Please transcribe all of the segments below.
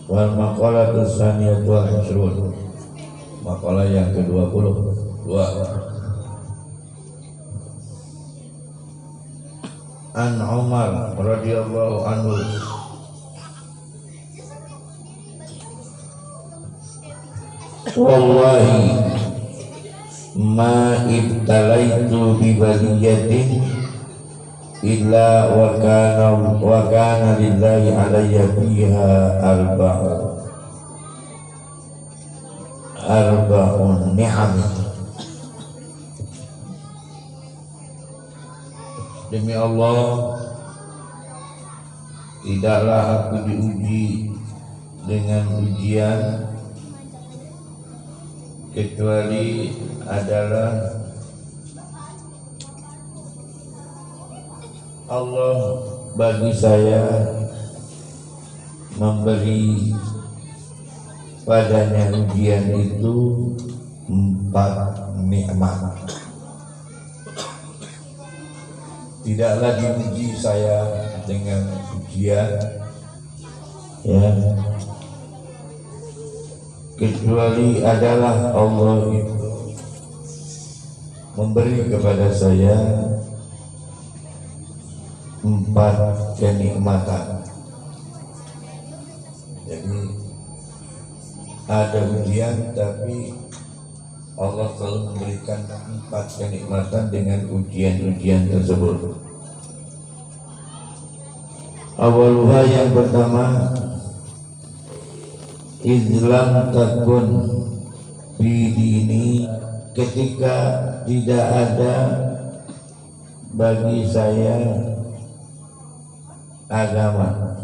Wal maqalah tsaniyah wal 20. Maqalah yang ke-22. An Umar radhiyallahu anhu wallahi ma ibtalaitu bi baliyatin illa wa kana lillahi alayya fiha arba'un ni'am. Demi Allah, tidaklah aku diuji dengan ujian kecuali adalah Allah bagi saya memberi padanya ujian itu 4 nikmat. Tidaklah diuji saya dengan ujian ya kecuali adalah Allah itu memberi kepada saya 4 kenikmatan. Jadi ada ujian tapi Allah selalu memberikan 4 kenikmatan dengan ujian-ujian tersebut. Awaluha yang pertama, Islam takun bidini, ketika tidak ada bagi saya agama.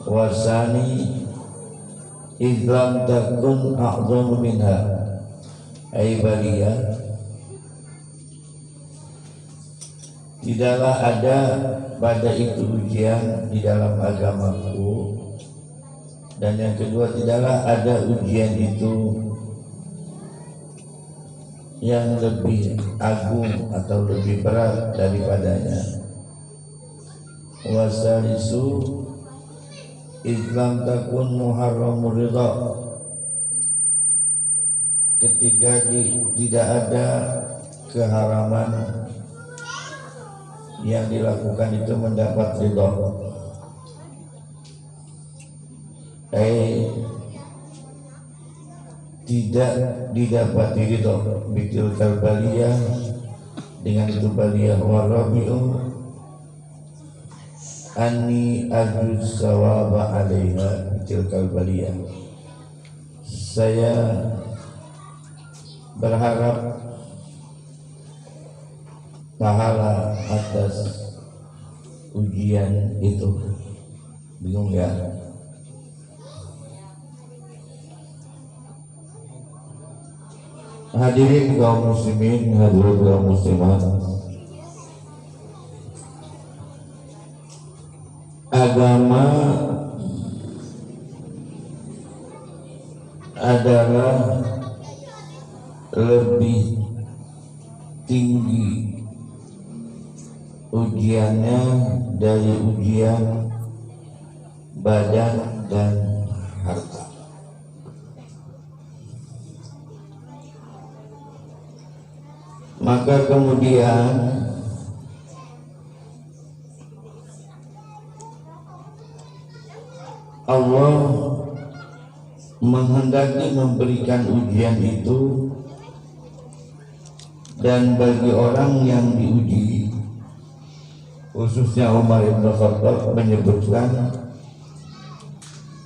Wasani Islam takun a'zamu minha, ay baliyah, tidaklah ada pada itu ujian di dalam agamaku. Dan yang kedua, tidaklah ada ujian itu yang lebih agung atau lebih berat daripadanya. Wasalisu Islam takun muharramur ridha, ketika tidak ada keharaman yang dilakukan itu mendapat ridha. Tidak didapati ridha bitil kalbaliyah, dengan itu baliyah. Warabi'u Ani ajuz sawaba alaiha tilkal baliyah, saya berharap pahala atas ujian itu. Bingung ya? Hadirin kaum muslimin, hadirin kaum muslimat, agama adalah lebih tinggi ujiannya dari ujian badan dan harta. Maka kemudian Allah menghendaki memberikan ujian itu, dan bagi orang yang diuji, khususnya Umar bin Khattab menyebutkan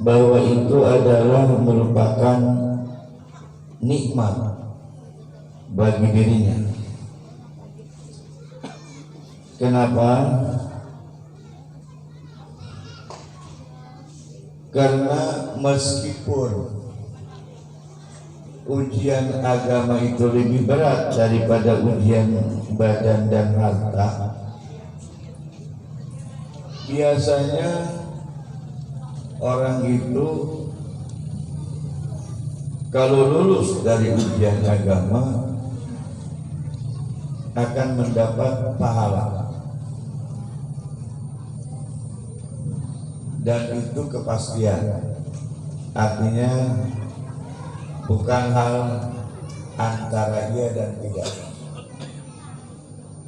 bahwa itu adalah merupakan nikmat bagi dirinya. Kenapa? Karena meskipun ujian agama itu lebih berat daripada ujian badan dan harta, biasanya orang itu kalau lulus dari ujian agama akan mendapat pahala, dan itu kepastian. Artinya bukan hal antara iya dan tidak.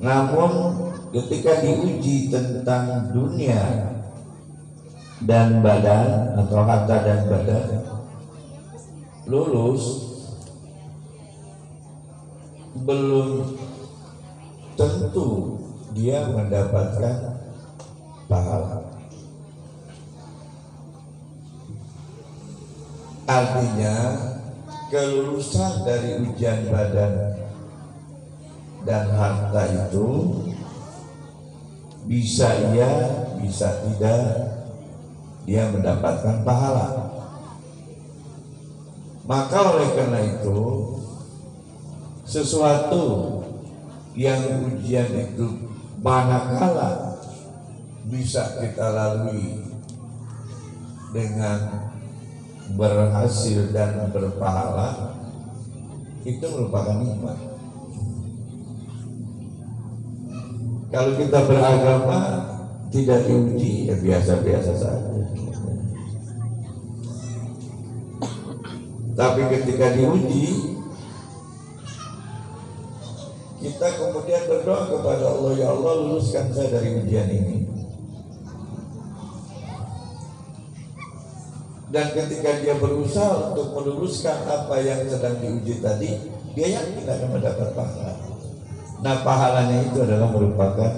Namun ketika diuji tentang dunia dan badan atau harta dan badan, lulus belum tentu dia mendapatkan pahala. Artinya kelulusan dari ujian badan dan harta itu bisa iya, bisa tidak dia mendapatkan pahala. Maka oleh karena itu, sesuatu yang ujian itu manakala bisa kita lalui dengan berhasil dan berpahala, itu merupakan nikmat. Kalau kita beragama tidak diuji, ya biasa-biasa saja. Tapi ketika diuji, kita kemudian berdoa kepada Allah, ya Allah, luluskan saya dari ujian ini. Dan ketika dia berusaha untuk meluluskan apa yang sedang diuji tadi, dia yakin akan mendapat pahala. Nah, pahalanya itu adalah merupakan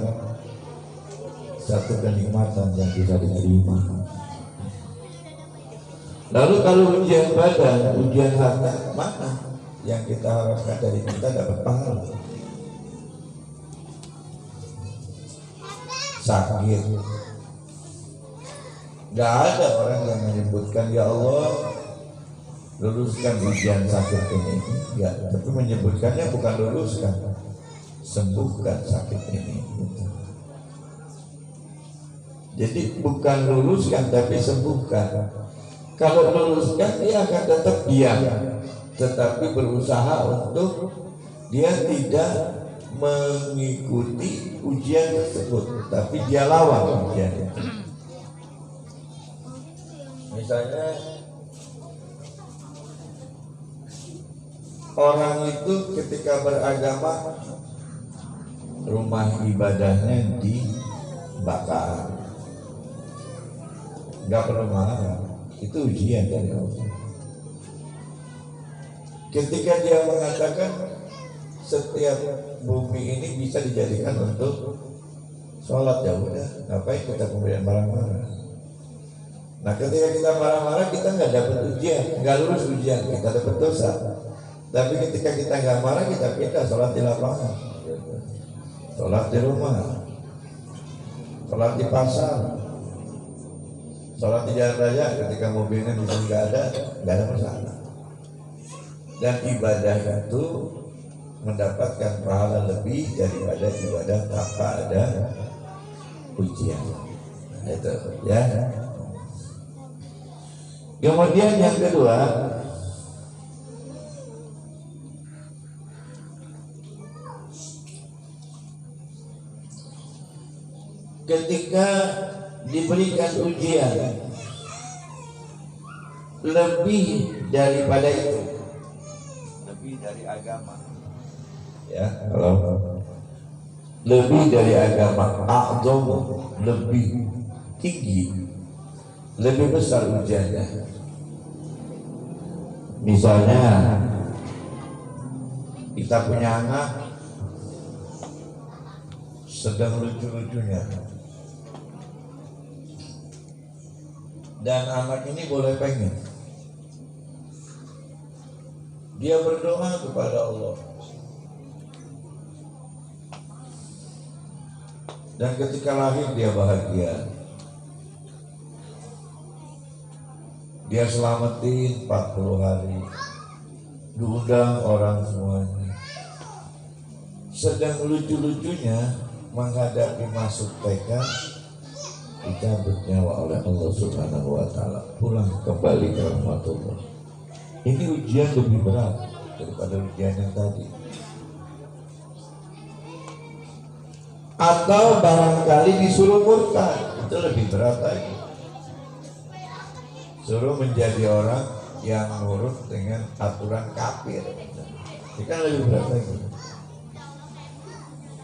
satu kenikmatan yang bisa diterima. Lalu kalau ujian badan, ujian harta, mana yang kita harapkan dari kita dapat pahala? Sakit. Gak ada orang yang menyebutkan, ya Allah, luluskan ujian sakit ini. Ya, tapi menyebutkannya bukan luluskan, sembuhkan sakit ini. Jadi bukan luluskan tapi sembuhkan. Kalau luluskan dia akan tetap diam, tetapi berusaha untuk dia tidak mengikuti ujian tersebut, tapi dia lawan ujian itu. Misalnya orang itu ketika beragama, rumah ibadahnya dibakar, nggak perlu marah, itu ujian dari Allah. Ketika dia mengatakan setiap bumi ini bisa dijadikan untuk sholat, ya udah, ngapain kita kemudian marah-marah? Nah, ketika kita marah-marah, kita nggak dapat ujian, nggak lulus ujian, kita dapat dosa. Tapi ketika kita nggak marah, kita pindah sholat di lapangan, sholat di rumah, sholat di pasar, sholat di jalan raya. Ketika mobilnya bisa nggak ada masalah. Dan ibadah itu mendapatkan pahala lebih daripada ibadah tanpa ada ujian. Itu ya. Kemudian yang kedua, ketika diberikan ujian lebih daripada itu, lebih dari agama, ya, kalau lebih dari agama, a'zam, lebih tinggi, lebih besar ujiannya. Misalnya kita punya anak sedang lucu-lucunya, Dan anak ini boleh pengen. Dia berdoa kepada Allah. Dan ketika lahir dia bahagia. Dia selamatin 40 hari. Diundang orang semuanya. Sedang lucu-lucunya menghadapi masuk TK, dicabut nyawa oleh Allah Subhanahu wa Ta'ala, pulang kembali ke rahmatullah. Ini ujian lebih berat daripada ujian yang tadi. Atau barangkali disuruh murtad, itu lebih berat lagi. Suruh menjadi orang yang nurut dengan aturan kafir, ini kan lebih berat lagi.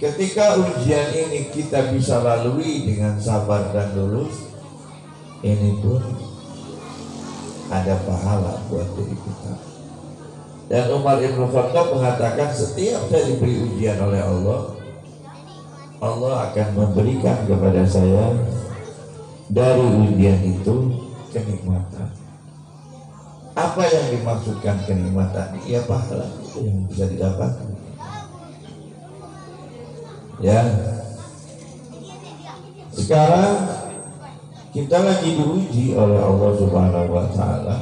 Ketika ujian ini kita bisa lalui dengan sabar dan lulus, ini pun ada pahala buat diri kita. Dan Umar Ibn Khattab mengatakan setiap saya diberi ujian oleh Allah, Allah akan memberikan kepada saya dari ujian itu kenikmatan. Apa yang dimaksudkan kenikmatan? Ya pahala itu yang bisa didapatkan. Ya, sekarang kita lagi diuji oleh Allah Subhanahu wa Ta'ala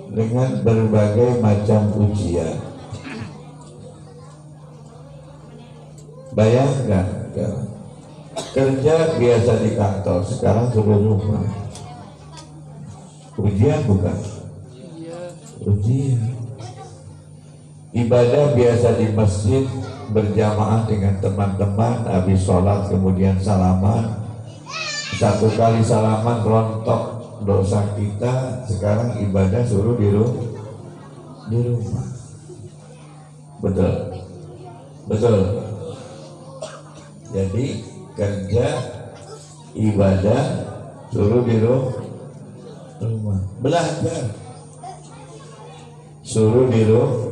dengan berbagai macam ujian. Bayangkan, kerja biasa di kantor, sekarang sudah rumah. Ujian bukan? Ujian. Ibadah biasa di masjid berjamaah dengan teman-teman, habis sholat kemudian salaman, satu kali salaman rontok dosa kita. Sekarang ibadah suruh di rumah. Betul, betul. Jadi kerja ibadah suruh di rumah, belajar suruh di rumah.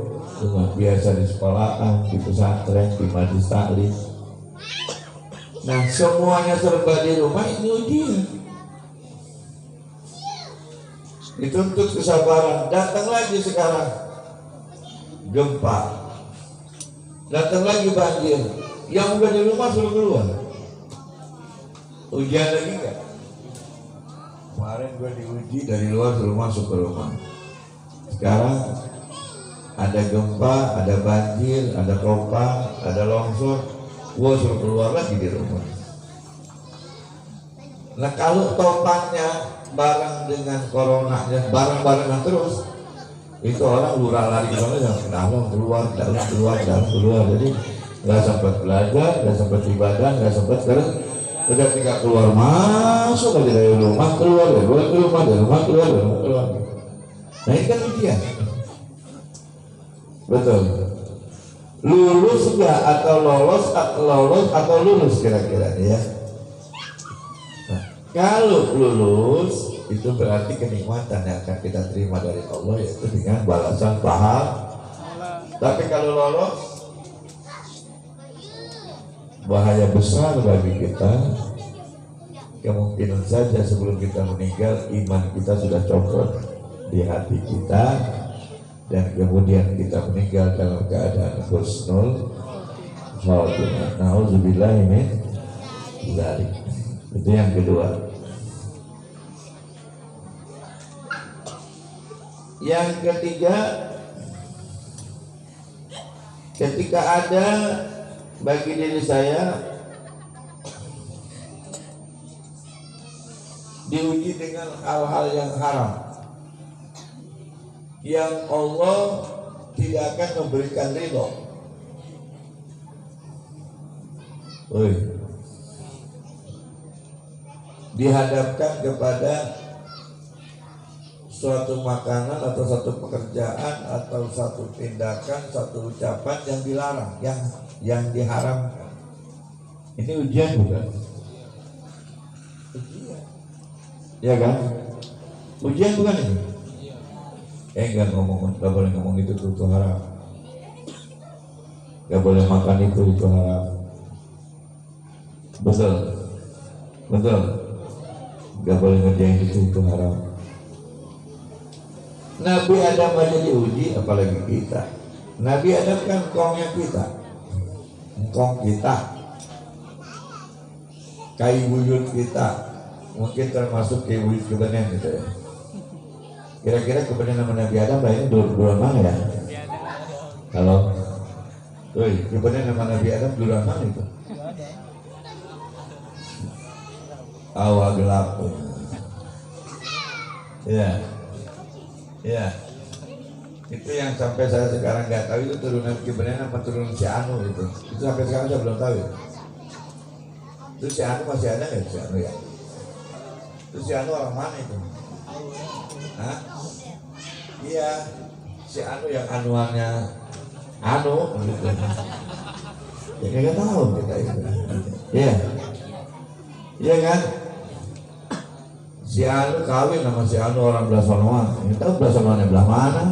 Biasa di sekolahan, di pesantren, di majelis taklim. Nah, semuanya serba di rumah, ini ujian. Dituntut kesabaran. Datang lagi sekarang gempa, datang lagi banjir. Yang udah di rumah suruh keluar. Ujian lagi enggak? Kemarin gue diuji dari luar suruh masuk ke rumah. Sekarang ada gempa, ada banjir, ada kopang, ada longsor, gua suruh keluar lagi di rumah. Nah, kalau topannya bareng dengan coronanya, bareng-barengan terus, itu orang lurah lari ke sana, jangan dalam keluar, jadi nggak sempat belajar, nggak sempat ibadah, nggak sempat kerja. Udah tinggal keluar masuk aja dari rumah, keluar dari rumah, dari rumah keluar. Nah, ini kan ujian. Betul. Lulus enggak atau lolos atau lulus kira-kira ya. Nah, kalau lulus itu berarti kenikmatan yang akan kita terima dari Allah, yaitu dengan balasan pahala. Tapi kalau lolos, bahaya besar bagi kita. Kemungkinan saja sebelum kita meninggal iman kita sudah copot di hati kita, dan kemudian kita meninggal dalam keadaan husnul khatimah. Nauzubillah min dzalik. Itu yang kedua. Yang ketiga, ketika ada bagi diri saya diuji dengan hal-hal yang haram, yang Allah tidak akan memberikan ridho. Dihadapkan kepada suatu makanan atau satu pekerjaan atau satu tindakan, satu ucapan yang dilarang, yang diharamkan. Ini ujian bukan? Ujian. Ya kan? Ujian bukan ini? Enggak boleh ngomong itu haram. Enggak boleh makan itu haram. Betul. Gak boleh ngerjain itu haram. Nabi Adam aja diuji, apalagi kita. Nabi Adam kan engkongnya kita, engkong kita, kayu buyut kita, mungkin termasuk kayu buyut kebenaran gitu ya. Kira-kira kebenaran nama Nabi Adam lainnya duluan mana ya? Kalau kebenaran nama Nabi Adam duluan mana itu? Awal gelap. Ya, ya. Itu yang sampai saya sekarang nggak tahu itu turunan kebenaran apa turunan si Anu itu. Itu sampai sekarang saya belum tahu ya. Itu si Anu masih ada nggak si Anu ya? Itu si Anu orang mana itu? Hah? Iya, si Anu yang anuannya Anu gitu. Ya nggak tahu kita itu. Iya, iya kan? Si Anu kawin sama si Anu orang Belasonoan. Ini tahu Belasonoannya belah mana?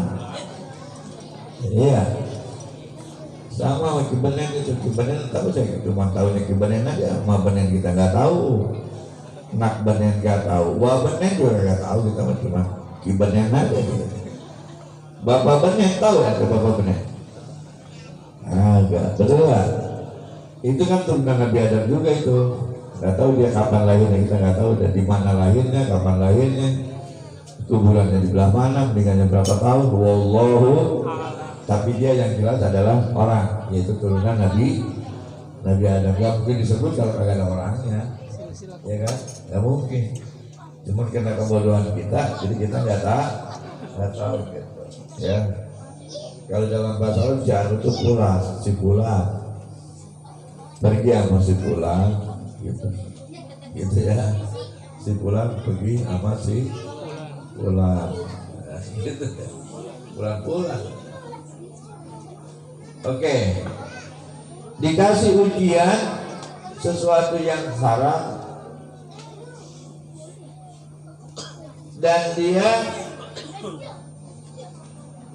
Iya. Sama Kibenen itu, Kibenen tahu saya cuma tahunya Kibenen aja, sama Benen kita nggak tahu. Nak Benen nggak tahu, Wah Benen juga nggak tahu, kita cuma Kibenen aja gitu. Bapak Benen tahu ya ke Bapak Benen? Agak, betul nggak? Itu kan turunan Nabi Adam juga itu. Nggak tahu dia kapan lahirnya, kita nggak tahu dan di mana lahirnya, kapan lahirnya, kuburannya di belah mana, meninggalnya berapa tahun, wallahu. Tapi dia yang jelas adalah orang, yaitu turunan Nabi Adam. Nggak mungkin disebut kalau nggak ada orangnya, ya kan? Nggak mungkin. Cuma karena kebodohan kita, jadi kita nggak tahu gitu. Ya. Kalau dalam bahasa Arab jangan itu pulang, si pulang, pergi sama si pulang. Gitu ya, si pulang pergi sama si pulang, gitu ya, pulang. Oke, dikasih ujian sesuatu yang haram dan dia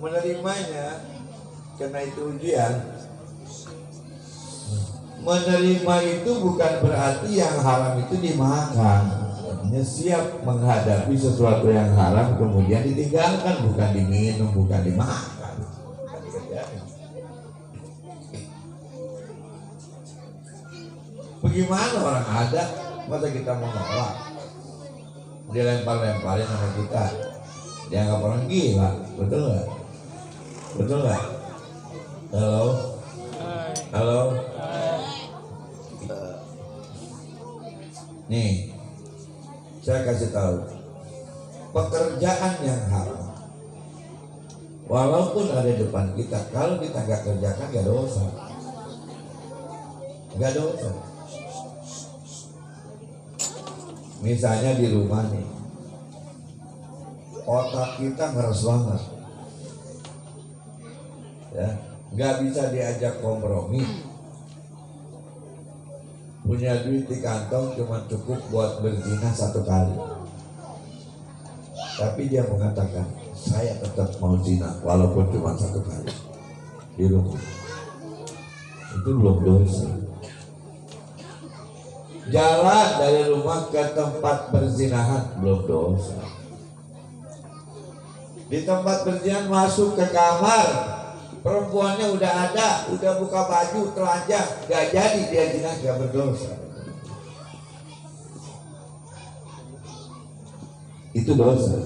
menerimanya karena itu ujian. Menerima itu bukan berarti yang haram itu dimakan. Artinya siap menghadapi sesuatu yang haram kemudian ditinggalkan, bukan diminum, bukan dimakan. Bagaimana orang ada, masa kita mau nolak? Dia lempar-lemparin sama kita, dianggap orang gila, betul nggak? Betul nggak? Halo. Nih, saya kasih tahu, pekerjaan yang haram, walaupun ada di depan kita, kalau kita nggak kerjakan nggak dosa, nggak dosa. Misalnya di rumah nih, otak kita ngeres banget, ya, nggak bisa diajak kompromi. Punya duit di kantong cuma cukup buat berzina 1 kali, tapi dia mengatakan saya tetap mau zina walaupun cuma 1 kali di rumah. Itu belum dosa. Jalan dari rumah ke tempat berzinahan belum dosa. Di tempat berzinahan masuk ke kamar, perempuannya udah ada, udah buka baju, telanjang, gak jadi dia zina, gak berdosa. Itu dosa.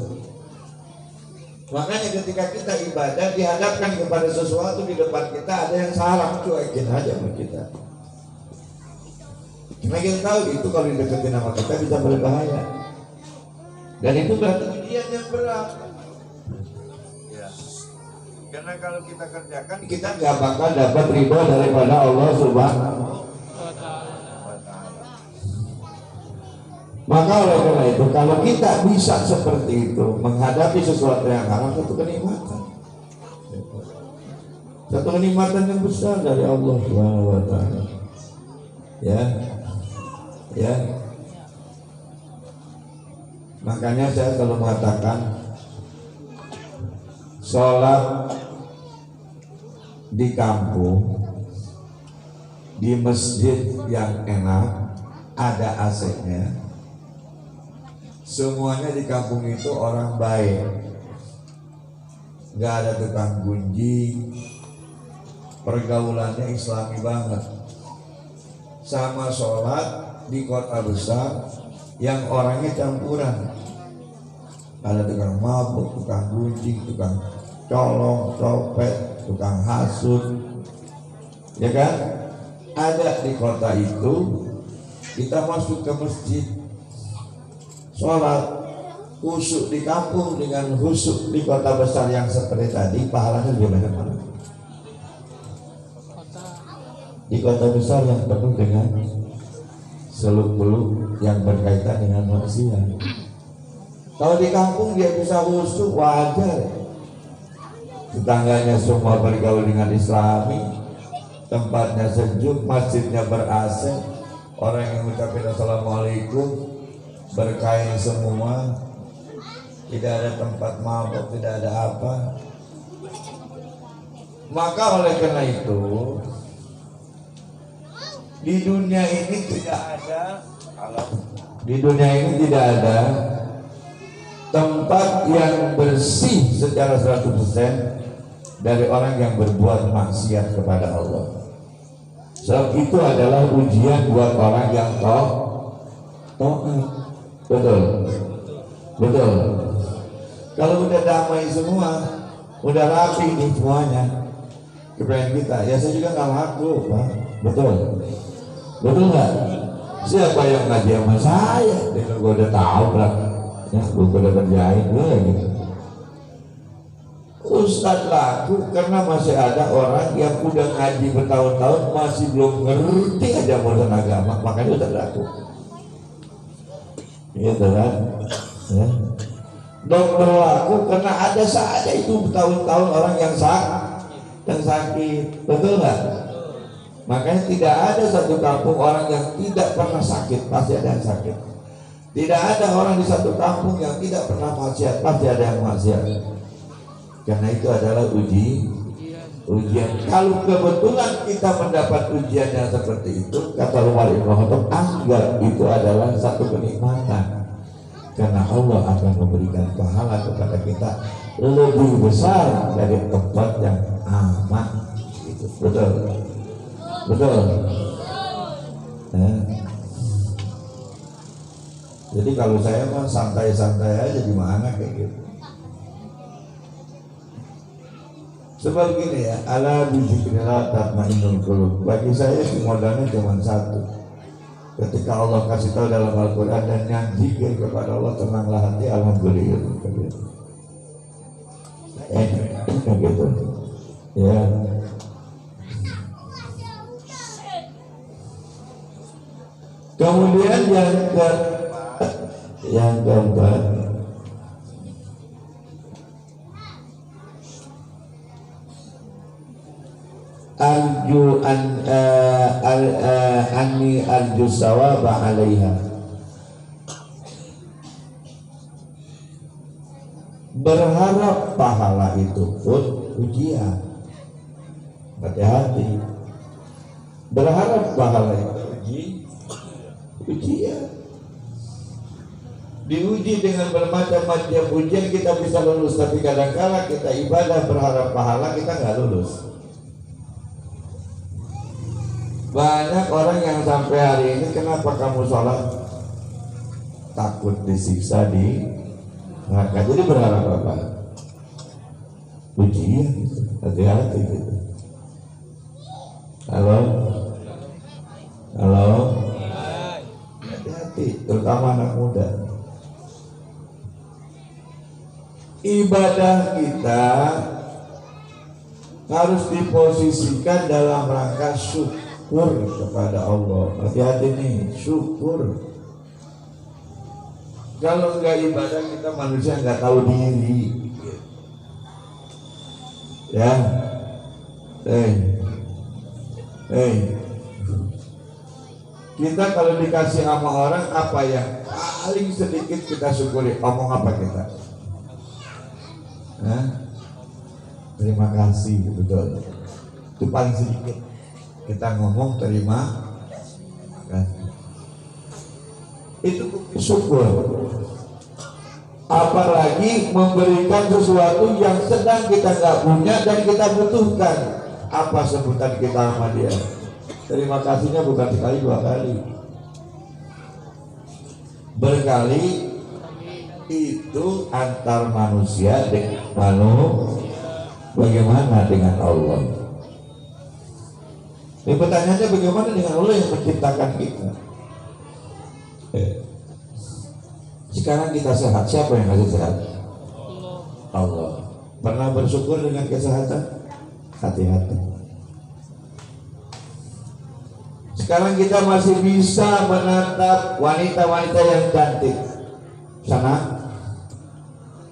Makanya ketika kita ibadah dihadapkan kepada sesuatu di depan kita ada yang salah, cuekin aja sama kita. Karena kita tahu itu kalau dideketin sama kita bisa berbahaya. Dan itu berarti ujian yang berat. Ya. Karena kalau kita kerjakan kita nggak bakal dapat ridho daripada Allah Subhanahu wa Ta'ala. Maka oleh karena itu kalau kita bisa seperti itu menghadapi sesuatu yang haram, satu kenikmatan. Satu kenikmatan yang besar dari Allah Subhanahu wa Ta'ala. Ya. Makanya saya selalu mengatakan sholat di kampung, di masjid yang enak, ada AC-nya, semuanya di kampung itu orang baik, nggak ada tukang gunjing, pergaulannya islami banget. Sama sholat di kota besar yang orangnya campuran, ada tukang mabuk, tukang gunjing, tukang colong, copet, tukang hasut, ya kan? Ada di kota itu. Kita masuk ke masjid, sholat khusyuk di kampung dengan khusyuk di kota besar yang seperti tadi, pahalanya lebih banyak mana? Di kota besar yang penuh dengan seluk-beluk yang berkaitan dengan manusia. Kalau di kampung dia bisa khusyuk, wajar. Tetangganya semua bergaul dengan Islami, tempatnya sejuk, masjidnya ber-AC, orang yang mengucapkan assalamualaikum berkain semua, tidak ada tempat mabuk, tidak ada apa. Maka oleh karena itu di dunia ini tidak ada tempat yang bersih secara 100% dari orang yang berbuat maksiat kepada Allah. Sebab itu adalah ujian buat orang yang taat. Betul. Kalau udah damai semua, udah rapi nih semuanya, kepengen kita, ya saya juga nggak laku, Pak. Betul nggak? Siapa yang ngaji sama saya? Dia gue udah tahu lah, ya gue udah kerjain gue gitu. Ustadz laku karena masih ada orang yang udah ngaji bertahun-tahun masih belum ngerti aja urusan agama, makanya Ustadz laku. Gitu kan? Ya. Dokter laku karena ada saja itu bertahun-tahun orang yang sakit, betul nggak? Makanya tidak ada satu kampung orang yang tidak pernah sakit, pasti ada yang sakit. Tidak ada orang di satu kampung yang tidak pernah maksiat, pasti ada yang maksiat. Karena itu adalah ujian. Kalau kebetulan kita mendapat ujian yang seperti itu, kata Umar bin Khattab, anggap itu adalah satu kenikmatan. Karena Allah akan memberikan pahala kepada kita lebih besar dari tempat yang aman. Itu betul. Jadi kalau saya mah santai-santai aja, gimana kayak gitu. Sebab gini ya, ala bizikrillah tatmainnul qulub. Bagi saya modalnya cuma satu. Ketika Allah kasih tahu dalam Al-Quran dan yang zikir kepada Allah, tenanglah hati, alhamdulillah. Gitu. Ya. Kemudian yang keempat, arju sawaba 'alaiha. Berharap pahala itu pun ujian. Hati-hati. Berharap pahala itu ujian. Diuji dengan bermacam-macam ujian kita bisa lulus, tapi kadang-kadang kita ibadah berharap pahala kita nggak lulus. Banyak orang yang sampai hari ini, kenapa kamu sholat? Takut disiksa di neraka. Jadi berharap apa? Ujian gitu. Hati-hati gitu. Halo? Hati-hati, terutama anak muda. Ibadah kita harus diposisikan dalam rangka syukur kepada Allah. Hati-hati nih, syukur. Kalau enggak ibadah, kita manusia enggak tahu diri. Ya, kita kalau dikasih sama orang, apa yang paling sedikit kita syukuri? Ngomong apa kita? Terima kasih, betul. Itu paling sedikit kita ngomong terima kasih. Itu syukur. apalagi memberikan sesuatu yang sedang kita nggak punya dan kita butuhkan. Apa sebutan kita sama dia? Terima kasihnya bukan sekali dua kali, berkali. Itu antar manusia dengan manusia. Bagaimana dengan Allah? Ini pertanyaannya, bagaimana dengan Allah yang menciptakan kita? Sekarang kita sehat, siapa yang kasih sehat? Allah. Pernah bersyukur dengan kesehatan? Hati-hati. Sekarang kita masih bisa menatap wanita-wanita yang cantik. Senang?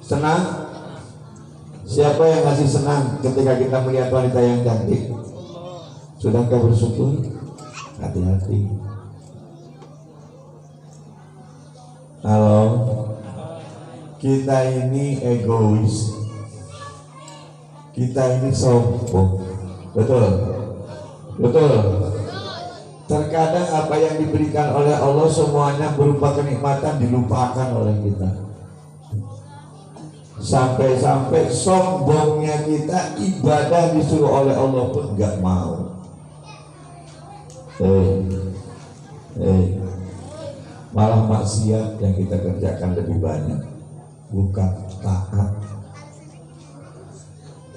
Senang? Siapa yang masih senang ketika kita melihat wanita yang cantik? Sudahkah bersyukur? Hati-hati. Halo, kita ini egois, kita ini sombong, betul? Betul. Terkadang apa yang diberikan oleh Allah semuanya berupa kenikmatan dilupakan oleh kita. Sampai-sampai sombongnya kita, ibadah disuruh oleh Allah pun nggak mau. Malah maksiat yang kita kerjakan lebih banyak, bukan taat.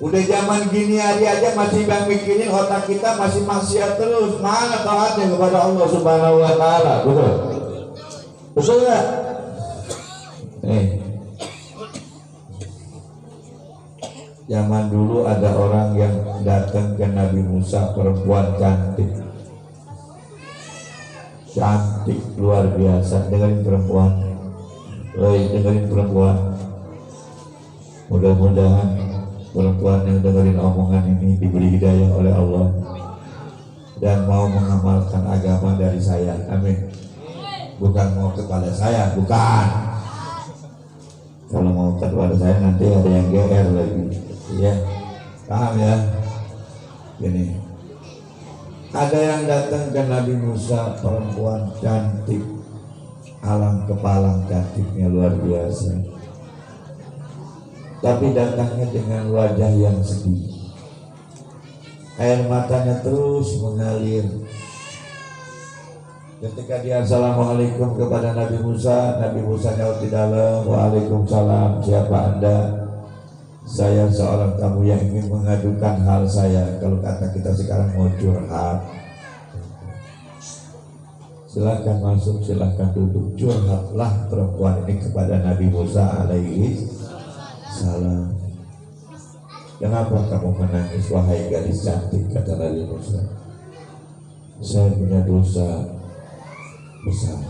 Udah zaman gini hari aja masih bang mikirin, otak kita masih maksiat terus. Mana taatnya kepada Allah Subhanahu wa Ta'ala? Betul? Betul nggak? Zaman dulu ada orang yang datang ke Nabi Musa, perempuan cantik luar biasa. Dengerin perempuan, dengerin perempuan. Mudah-mudahan perempuan yang dengerin omongan ini diberi hidayah oleh Allah dan mau mengamalkan agama dari saya. Amin. Bukan mau kepada saya, bukan. Kalau mau kepada saya nanti ada yang GR lagi. Ya, paham ya? Gini, ada yang datang ke Nabi Musa, perempuan cantik, alang kepalang cantiknya luar biasa, tapi datangnya dengan wajah yang sedih, air matanya terus mengalir. Ketika dia assalamualaikum kepada Nabi Musa jawab di dalam, waalaikumsalam, siapa Anda? Saya seorang tamu yang ingin mengadukan hal saya. Kalau kata kita sekarang mau curhat, silahkan masuk, silahkan duduk. Curhatlah perempuan ini kepada Nabi Musa alaihi salam. Kenapa kamu menangis wahai gadis cantik? Kata Nabi Musa, saya punya dosa besar.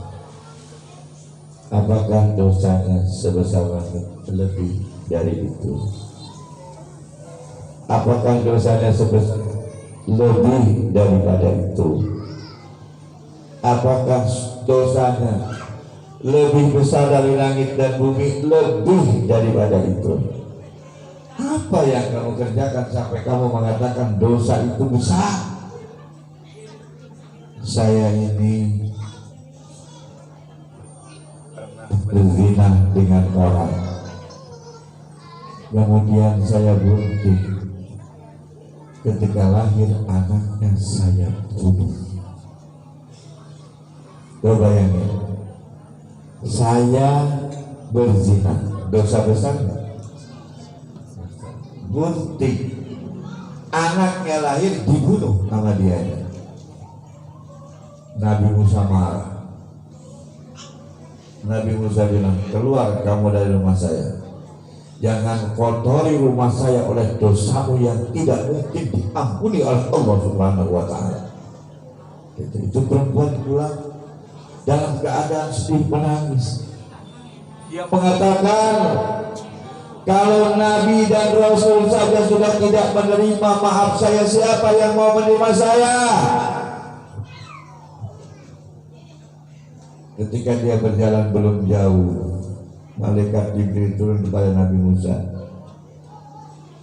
Apakah dosanya sebesar langit? Lebih dari itu. Apakah dosanya sebesar lebih daripada itu? Apakah dosanya lebih besar dari langit dan bumi? Lebih daripada itu. Apa yang kamu kerjakan sampai kamu mengatakan dosa itu besar? Saya ini berzina dengan orang, kemudian saya bunting. Ketika lahir anaknya saya bunuh. Coba bayangin, saya berzina, dosa besar nggak? Bunting, anaknya lahir dibunuh sama dia. Nabi Musa marah. Nabi Musa bilang, keluar kamu dari rumah saya. Jangan kotori rumah saya oleh dosamu yang tidak mungkin diampuni oleh Allah Subhanahu wa Ta'ala. Itu perempuan pulang dalam keadaan sedih menangis. Dia mengatakan, kalau Nabi dan Rasul saja sudah tidak menerima maaf saya, siapa yang mau menerima saya? Ketika dia berjalan belum jauh, malaikat Jibril turun kepada Nabi Musa.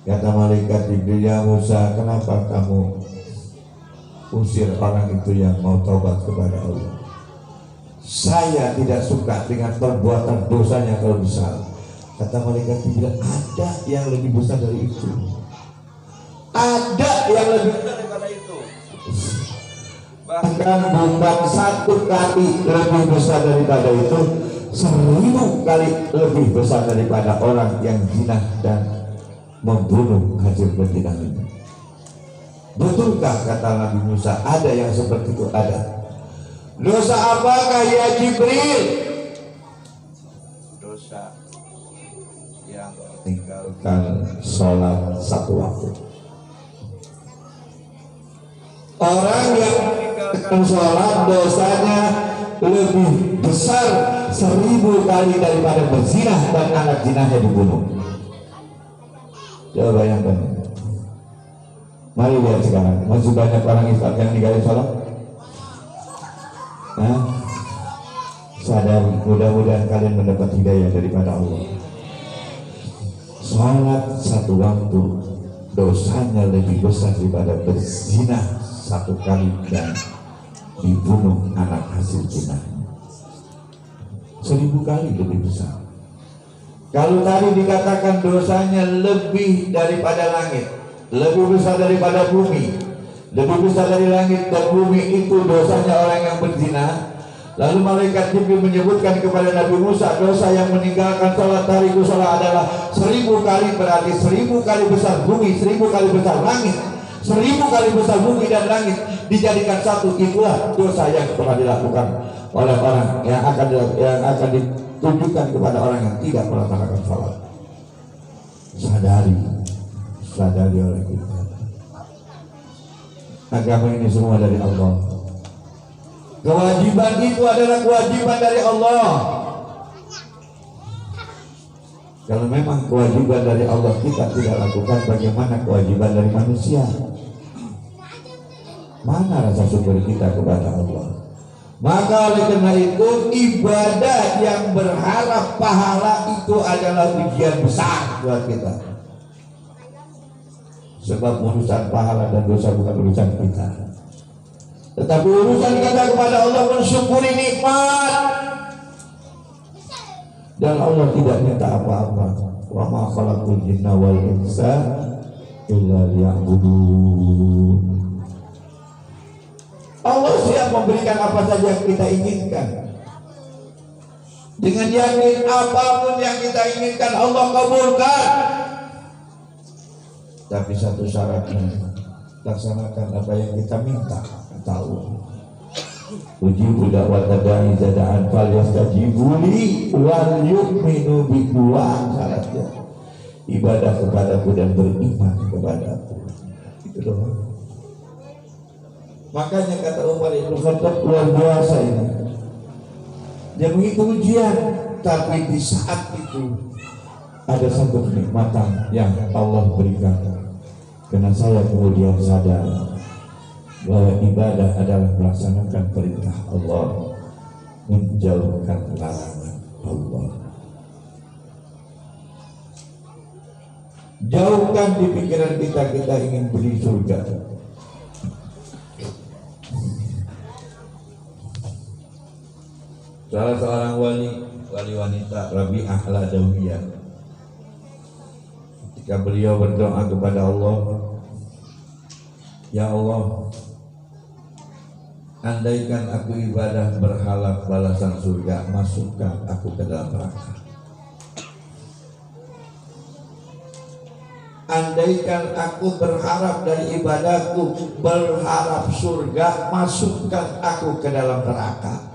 Kata malaikat Jibril, ya Musa, kenapa kamu usir orang itu yang mau taubat kepada Allah? Saya tidak suka dengan perbuatan dosanya kalau besar. Kata malaikat bilang ada yang lebih besar dari itu. Ada yang lebih besar daripada itu. Bahkan bukan satu kali lebih besar daripada itu, 1000 kali lebih besar daripada orang yang zina dan membunuh hasil berzina itu. Betulkah kata Nabi Musa ada yang seperti itu? Ada. Dosa apakah ya Jibril? Dosa yang tinggalkan sholat satu waktu. Orang yang meninggalkan sholat dosanya lebih besar 1000 kali daripada berzina dan anak zinanya dibunuh. Coba bayangkan. Mari lihat sekarang, masih banyak orang Islam yang ninggalin sholat. Sadar, mudah-mudahan kalian mendapat hidayah daripada Allah. Sholat satu waktu dosanya lebih besar daripada berzina satu kali dan dibunuh anak hasil zina. 1000 kali lebih besar. Kalau tadi dikatakan dosanya lebih daripada langit, lebih besar daripada bumi, lebih besar dari langit dan bumi itu dosanya orang yang berzina. Lalu malaikat Jibril menyebutkan kepada Nabi Musa, dosa yang meninggalkan sholat tariku sholat adalah 1000 kali, berarti 1000 kali besar bumi, 1000 kali besar langit, 1000 kali besar bumi dan langit dijadikan satu. Itulah dosa yang pernah dilakukan oleh orang yang akan ditujukan kepada orang yang tidak melaksanakan sholat. Sadari oleh kita. Agama ini semua dari Allah. Kewajiban itu adalah kewajiban dari Allah. Kalau memang kewajiban dari Allah kita tidak lakukan, bagaimana kewajiban dari manusia? Mana rasa syukur kita kepada Allah? Maka oleh karena itu ibadah yang berharap pahala itu adalah ujian besar buat kita. Sebab urusan pahala dan dosa bukan urusan kita, tetapi urusan kita kepada Allah mensyukuri nikmat. Dan Allah tidak minta apa-apa. Wa ma khalaqul jinna wal insa illa liya'budun. Allah siap memberikan apa saja yang kita inginkan. Dengan yakin apapun yang kita inginkan Allah kabulkan. Tapi satu syaratnya, laksanakan apa yang kita minta. Tahu ujibu da'wata da'i zada'an fal yastajibu li wal yu'minu bi. Syaratnya ibadah kepadaku dan beriman kepadaku. Itu doang. Makanya kata Umar Ibn Khattab luar biasa ini. Dia mengikuti ujian, tapi di saat itu ada satu kenikmatan yang Allah berikan. Karena saya kemudian sadar bahwa ibadah adalah melaksanakan perintah Allah, menjauhkan larangan Allah. Jauhkan di pikiran kita ingin beli surga. Salah seorang wali wanita, Rabi'ah al-Adawiyah, ketika beliau berdoa kepada Allah, ya Allah, andaikan aku ibadah berharap balasan surga, masukkan aku ke dalam neraka. Andaikan aku berharap dari ibadahku berharap surga, masukkan aku ke dalam neraka.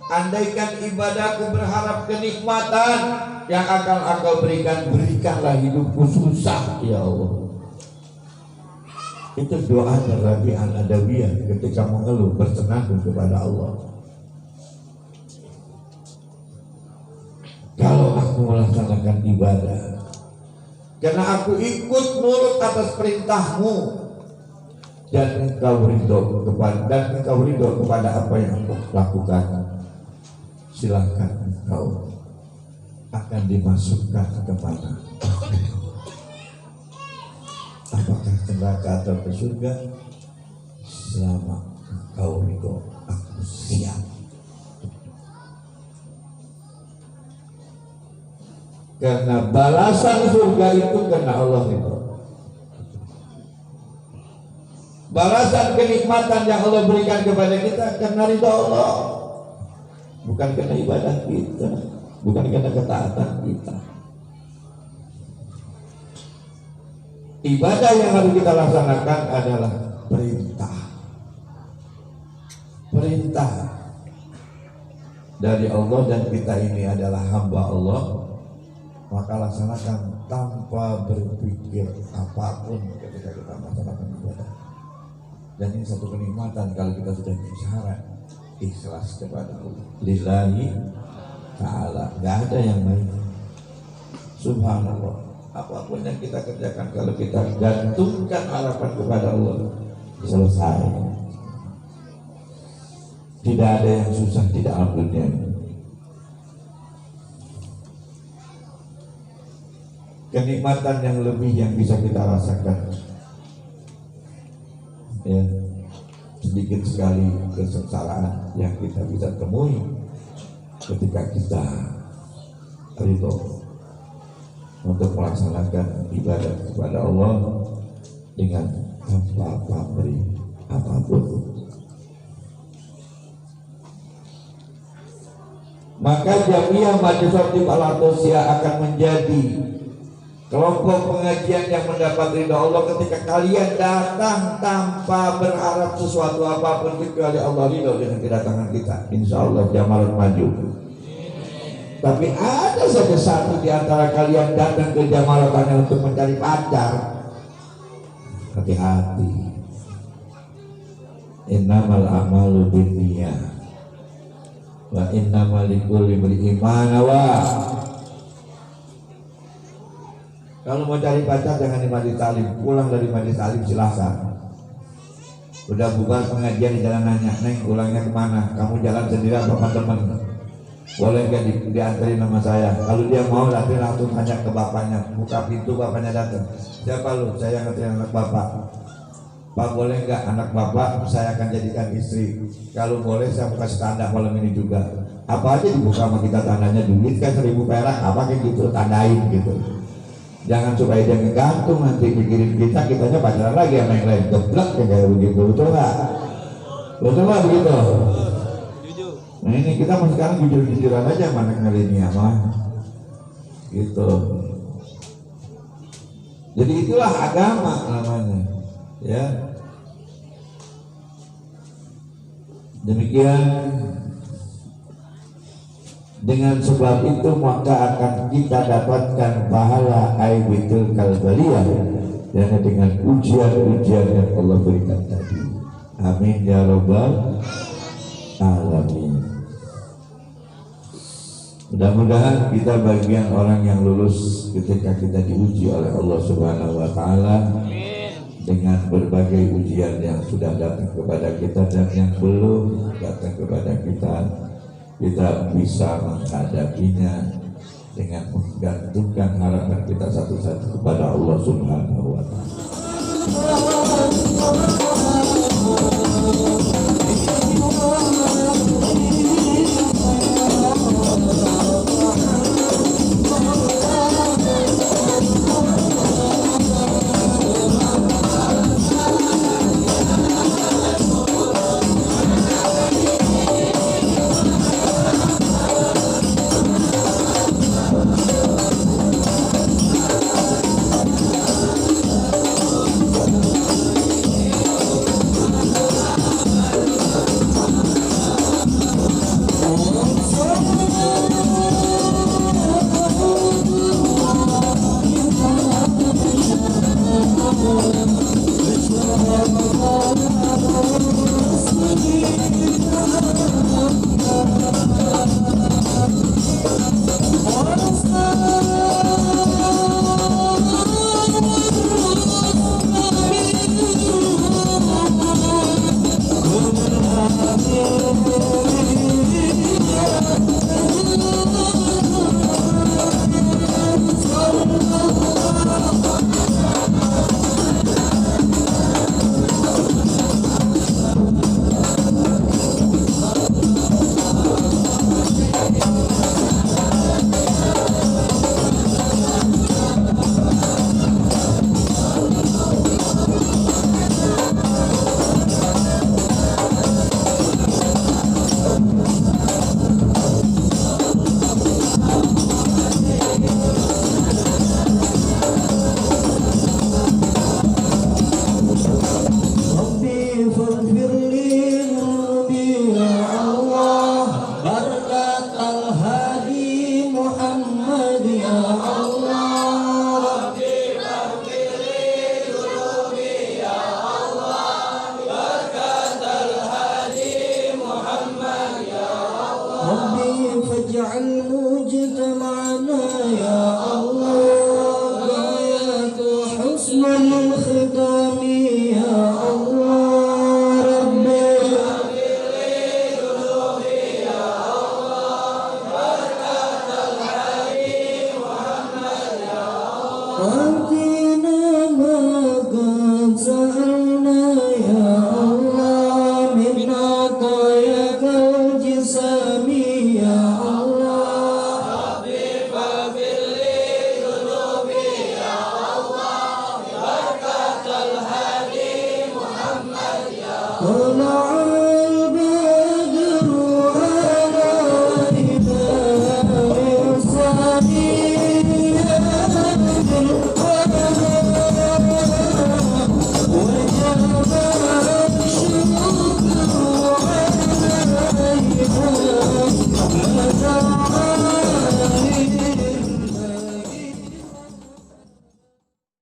Andaikan ibadahku berharap kenikmatan yang akan Engkau berikan, berikanlah hidupku susah ya Allah. Itu doa Rabi'ah al-Adawiyah ketika mengeluh bersenandung kepada Allah. Kalau aku melaksanakan ibadah karena aku ikut nurut atas perintahmu dan engkau ridho kepada apa yang aku lakukan, silakan engkau akan dimasukkan ke mana? Apakah ke neraka atau ke surga? Selama engkau ridho, aku siap. Karena balasan surga itu karena Allah itu. Balasan kenikmatan yang Allah berikan kepada kita karena ridha Allah, bukan karena ibadah kita, bukan karena ketaatan kita. Ibadah yang harus kita laksanakan adalah perintah. Perintah dari Allah dan kita ini adalah hamba Allah, maka laksanakan tanpa berpikir apapun ketika kita melaksanakan ibadah. Dan ini satu kenikmatan kalau kita sudah bicara ikhlas kepada Allah, lillahi ta'ala, gak ada yang lain. Subhanallah, apapun yang kita kerjakan kalau kita gantungkan harapan kepada Allah, selesai. Tidak ada yang susah di dalam dunia ini. Kenikmatan yang lebih yang bisa kita rasakan, ya, sedikit sekali kesengsaraan yang kita bisa temui ketika kita ridho untuk melaksanakan ibadah kepada Allah dengan tanpa pamrih apapun. Maka Jamiah Majelis Khatib Al-Atasiyah akan menjadi kelompok pengajian yang mendapat ridha Allah ketika kalian datang tanpa berharap sesuatu apapun kecuali Allah ridha dengan kedatangan kita. Insya Allah jamaah maju. Tapi ada saja satu di antara kalian datang ke jamaah hanya untuk mencari pacar. Hati-hati. Innamal a'malu binniyat wa innamal likulli imri'in ma nawa. Kalau mau cari pacar jangan di majelis taklim, pulang dari majelis taklim silahkan. Udah bubar pengajian di jalan nanya, Neng pulangnya kemana? Kamu jalan sendiri apa teman? Boleh nggak diantarin sama saya? Kalau dia mau nanti langsung tanya ke bapaknya, buka pintu bapaknya datang. Siapa lu? Saya nganterin anak bapak. Pak boleh nggak anak bapak saya akan jadikan istri? Kalau boleh saya mau kasih tanda malam ini juga. Apa aja dibuka sama kita tandanya, duit kan 1000 perak, apa kayak gitu, tandain gitu. Jangan supaya dia ngegantung nanti mikirin kita, kitanya pacaran lagi sama yang lain. Geblek kayak begitu, betul nggak? Betul nggak begitu? Nah ini kita mau sekarang jujur-jujuran aja mana kali ini ya mah. Gitu. Jadi itulah agama namanya, ya. Demikian. Dengan sebab itu maka akan kita dapatkan pahala aibitul kalbaliyah, dan dengan ujian-ujian yang Allah berikan tadi. Amin ya rabbal alamin. Mudah-mudahan kita bagian orang yang lulus ketika kita diuji oleh Allah Subhanahu wa taala dengan berbagai ujian yang sudah datang kepada kita dan yang belum datang kepada kita. Kita bisa menghadapinya dengan menggantungkan harapan kita satu-satu kepada Allah Subhanahu wa taala. قد سألنا يا الله من عطاياك الجسام يا الله ربي فاغفر لي ذنوبي يا الله بركة الهادي محمد يا الله